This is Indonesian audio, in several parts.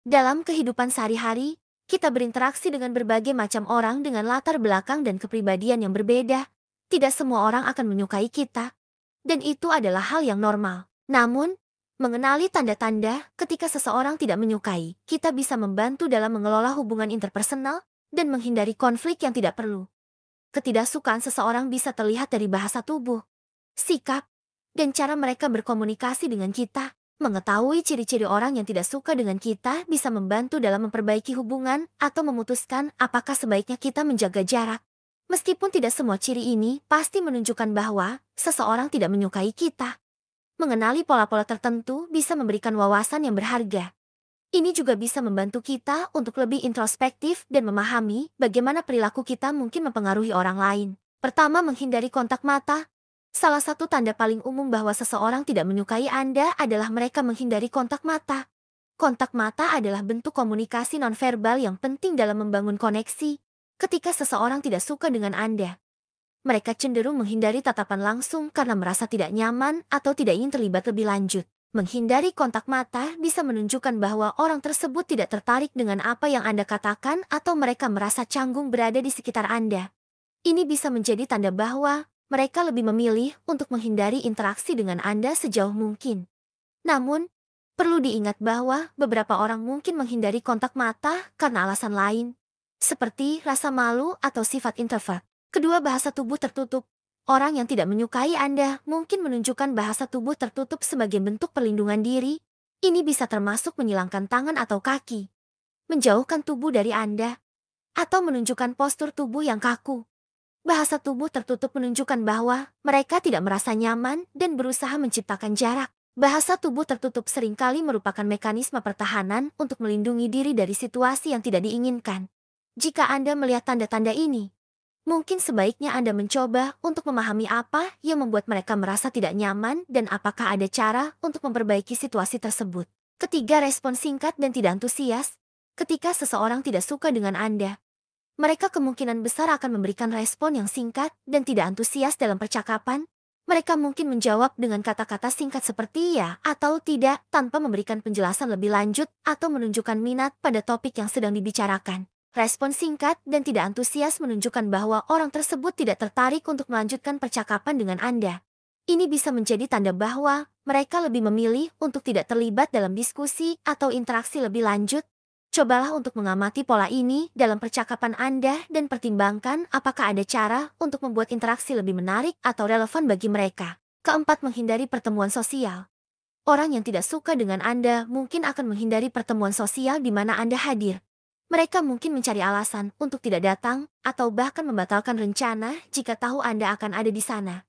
Dalam kehidupan sehari-hari, kita berinteraksi dengan berbagai macam orang dengan latar belakang dan kepribadian yang berbeda. Tidak semua orang akan menyukai kita, dan itu adalah hal yang normal. Namun, mengenali tanda-tanda ketika seseorang tidak menyukai, kita bisa membantu dalam mengelola hubungan interpersonal dan menghindari konflik yang tidak perlu. Ketidaksukaan seseorang bisa terlihat dari bahasa tubuh, sikap, dan cara mereka berkomunikasi dengan kita. Mengetahui ciri-ciri orang yang tidak suka dengan kita bisa membantu dalam memperbaiki hubungan atau memutuskan apakah sebaiknya kita menjaga jarak. Meskipun tidak semua ciri ini pasti menunjukkan bahwa seseorang tidak menyukai kita. Mengenali pola-pola tertentu bisa memberikan wawasan yang berharga. Ini juga bisa membantu kita untuk lebih introspektif dan memahami bagaimana perilaku kita mungkin mempengaruhi orang lain. Pertama, menghindari kontak mata. Salah satu tanda paling umum bahwa seseorang tidak menyukai Anda adalah mereka menghindari kontak mata. Kontak mata adalah bentuk komunikasi nonverbal yang penting dalam membangun koneksi. Ketika seseorang tidak suka dengan Anda, mereka cenderung menghindari tatapan langsung karena merasa tidak nyaman atau tidak ingin terlibat lebih lanjut. Menghindari kontak mata bisa menunjukkan bahwa orang tersebut tidak tertarik dengan apa yang Anda katakan atau mereka merasa canggung berada di sekitar Anda. Ini bisa menjadi tanda bahwa mereka lebih memilih untuk menghindari interaksi dengan Anda sejauh mungkin. Namun, perlu diingat bahwa beberapa orang mungkin menghindari kontak mata karena alasan lain, seperti rasa malu atau sifat introvert. Kedua, bahasa tubuh tertutup. Orang yang tidak menyukai Anda mungkin menunjukkan bahasa tubuh tertutup sebagai bentuk perlindungan diri. Ini bisa termasuk menyilangkan tangan atau kaki, menjauhkan tubuh dari Anda, atau menunjukkan postur tubuh yang kaku. Bahasa tubuh tertutup menunjukkan bahwa mereka tidak merasa nyaman dan berusaha menciptakan jarak. Bahasa tubuh tertutup seringkali merupakan mekanisme pertahanan untuk melindungi diri dari situasi yang tidak diinginkan. Jika Anda melihat tanda-tanda ini, mungkin sebaiknya Anda mencoba untuk memahami apa yang membuat mereka merasa tidak nyaman dan apakah ada cara untuk memperbaiki situasi tersebut. Ketiga, respon singkat dan tidak antusias. Ketika seseorang tidak suka dengan Anda, mereka kemungkinan besar akan memberikan respon yang singkat dan tidak antusias dalam percakapan. Mereka mungkin menjawab dengan kata-kata singkat seperti ya atau tidak tanpa memberikan penjelasan lebih lanjut atau menunjukkan minat pada topik yang sedang dibicarakan. Respon singkat dan tidak antusias menunjukkan bahwa orang tersebut tidak tertarik untuk melanjutkan percakapan dengan Anda. Ini bisa menjadi tanda bahwa mereka lebih memilih untuk tidak terlibat dalam diskusi atau interaksi lebih lanjut. Cobalah untuk mengamati pola ini dalam percakapan Anda dan pertimbangkan apakah ada cara untuk membuat interaksi lebih menarik atau relevan bagi mereka. Keempat, menghindari pertemuan sosial. Orang yang tidak suka dengan Anda mungkin akan menghindari pertemuan sosial di mana Anda hadir. Mereka mungkin mencari alasan untuk tidak datang atau bahkan membatalkan rencana jika tahu Anda akan ada di sana.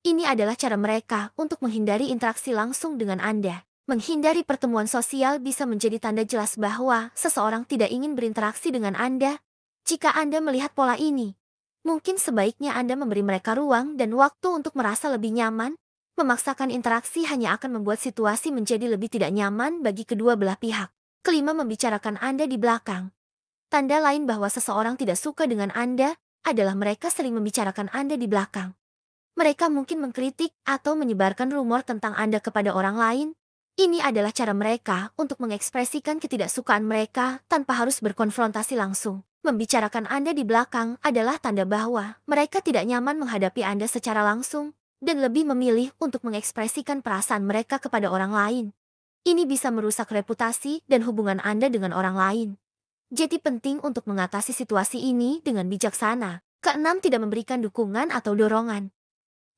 Ini adalah cara mereka untuk menghindari interaksi langsung dengan Anda. Menghindari pertemuan sosial bisa menjadi tanda jelas bahwa seseorang tidak ingin berinteraksi dengan Anda. Jika Anda melihat pola ini, mungkin sebaiknya Anda memberi mereka ruang dan waktu untuk merasa lebih nyaman. Memaksakan interaksi hanya akan membuat situasi menjadi lebih tidak nyaman bagi kedua belah pihak. Kelima, membicarakan Anda di belakang. Tanda lain bahwa seseorang tidak suka dengan Anda adalah mereka sering membicarakan Anda di belakang. Mereka mungkin mengkritik atau menyebarkan rumor tentang Anda kepada orang lain. Ini adalah cara mereka untuk mengekspresikan ketidaksukaan mereka tanpa harus berkonfrontasi langsung. Membicarakan Anda di belakang adalah tanda bahwa mereka tidak nyaman menghadapi Anda secara langsung dan lebih memilih untuk mengekspresikan perasaan mereka kepada orang lain. Ini bisa merusak reputasi dan hubungan Anda dengan orang lain. Jadi penting untuk mengatasi situasi ini dengan bijaksana. Keenam, tidak memberikan dukungan atau dorongan.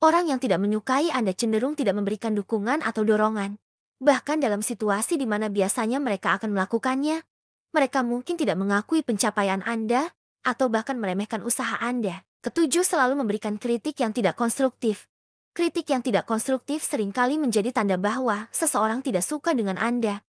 Orang yang tidak menyukai Anda cenderung tidak memberikan dukungan atau dorongan. Bahkan dalam situasi di mana biasanya mereka akan melakukannya, mereka mungkin tidak mengakui pencapaian Anda atau bahkan meremehkan usaha Anda. Ketujuh, selalu memberikan kritik yang tidak konstruktif. Kritik yang tidak konstruktif seringkali menjadi tanda bahwa seseorang tidak suka dengan Anda.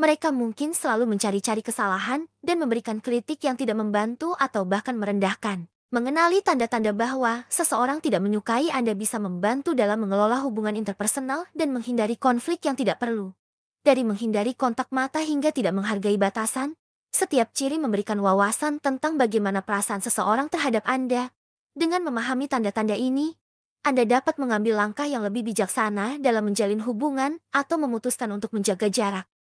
Mereka mungkin selalu mencari-cari kesalahan dan memberikan kritik yang tidak membantu atau bahkan merendahkan. Mengenali tanda-tanda bahwa seseorang tidak menyukai Anda bisa membantu dalam mengelola hubungan interpersonal dan menghindari konflik yang tidak perlu. Dari menghindari kontak mata hingga tidak menghargai batasan, setiap ciri memberikan wawasan tentang bagaimana perasaan seseorang terhadap Anda. Dengan memahami tanda-tanda ini, Anda dapat mengambil langkah yang lebih bijaksana dalam menjalin hubungan atau memutuskan untuk menjaga jarak.